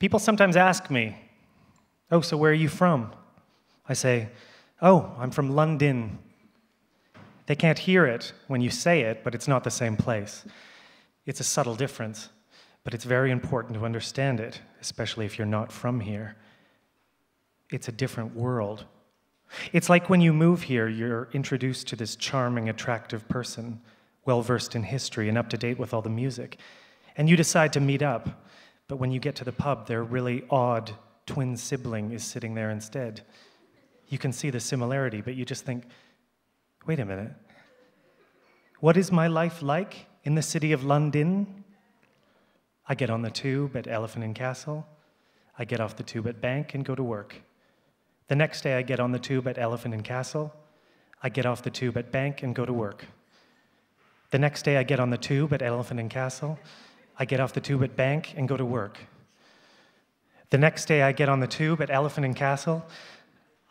People sometimes ask me, "Oh, so where are you from?" I say, "Oh, I'm from London." They can't hear it when you say it, but it's not the same place. It's a subtle difference, but it's very important to understand it, especially if you're not from here. It's a different world. It's like when you move here, you're introduced to this charming, attractive person, well-versed in history and up to date with all the music, and you decide to meet up, but when you get to the pub, their really odd twin sibling is sitting there instead. You can see the similarity, but you just think, wait a minute. What is my life like in the city of London? I get on the tube at Elephant and Castle. I get off the tube at Bank and go to work. The next day I get on the tube at Elephant and Castle. I get off the tube at Bank and go to work. The next day I get on the tube at Elephant and Castle. I get off the tube at Bank and go to work. The next day I get on the tube at Elephant and Castle.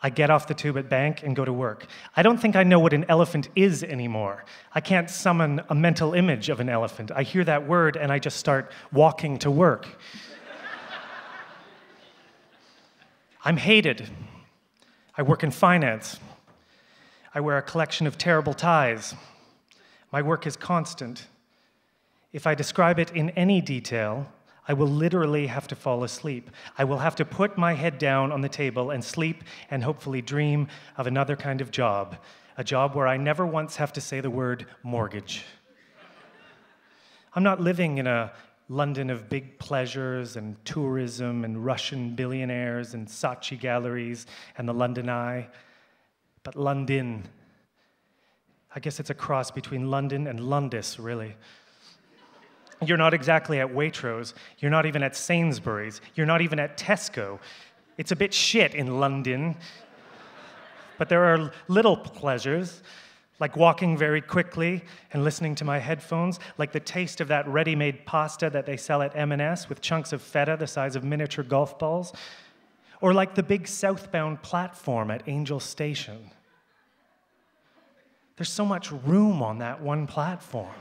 I get off the tube at Bank and go to work. I don't think I know what an elephant is anymore. I can't summon a mental image of an elephant. I hear that word and I just start walking to work. I'm hated. I work in finance. I wear a collection of terrible ties. My work is constant. If I describe it in any detail, I will literally have to fall asleep. I will have to put my head down on the table and sleep and hopefully dream of another kind of job, a job where I never once have to say the word mortgage. I'm not living in a London of big pleasures and tourism and Russian billionaires and Saatchi galleries and the London Eye, but London. I guess it's a cross between London and Lundis, really. You're not exactly at Waitrose. You're not even at Sainsbury's. You're not even at Tesco. It's a bit shit in London. But there are little pleasures, like walking very quickly and listening to my headphones, like the taste of that ready-made pasta that they sell at M&S with chunks of feta the size of miniature golf balls, or like the big southbound platform at Angel Station. There's so much room on that one platform.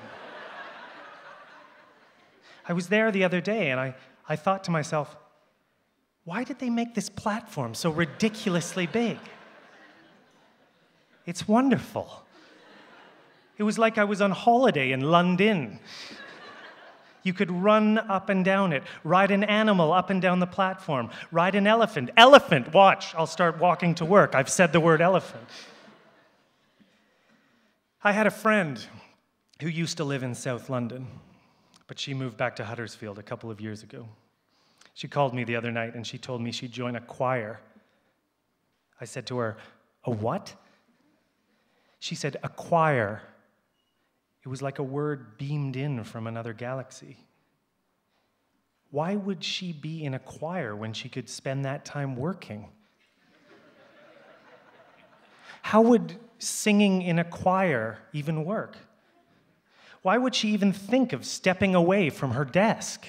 I was there the other day, and I thought to myself, why did they make this platform so ridiculously big? It's wonderful. It was like I was on holiday in London. You could run up and down it, ride an animal up and down the platform, ride an elephant. Elephant, watch, I'll start walking to work. I've said the word elephant. I had a friend who used to live in South London, but she moved back to Huddersfield a couple of years ago. She called me the other night and she told me she'd join a choir. I said to her, "A what?" She said, "A choir." It was like a word beamed in from another galaxy. Why would she be in a choir when she could spend that time working? How would singing in a choir even work? Why would she even think of stepping away from her desk?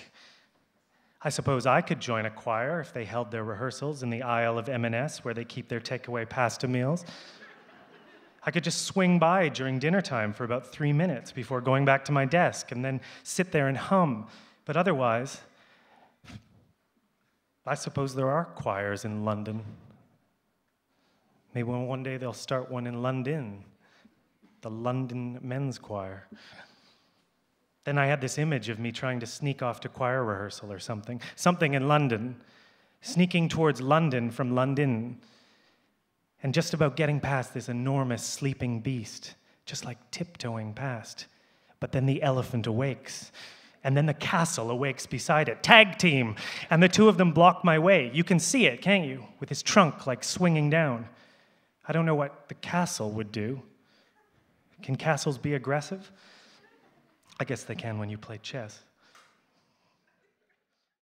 I suppose I could join a choir if they held their rehearsals in the aisle of M&S where they keep their takeaway pasta meals. I could just swing by during dinner time for about 3 minutes before going back to my desk and then sit there and hum. But otherwise, I suppose there are choirs in London. Maybe one day they'll start one in London, the London Men's Choir. Then I had this image of me trying to sneak off to choir rehearsal or something in London, sneaking towards London from London, and just about getting past this enormous sleeping beast, just like tiptoeing past. But then the elephant awakes, and then the castle awakes beside it. Tag team! And the two of them block my way. You can see it, can't you? With his trunk like swinging down. I don't know what the castle would do. Can castles be aggressive? I guess they can when you play chess.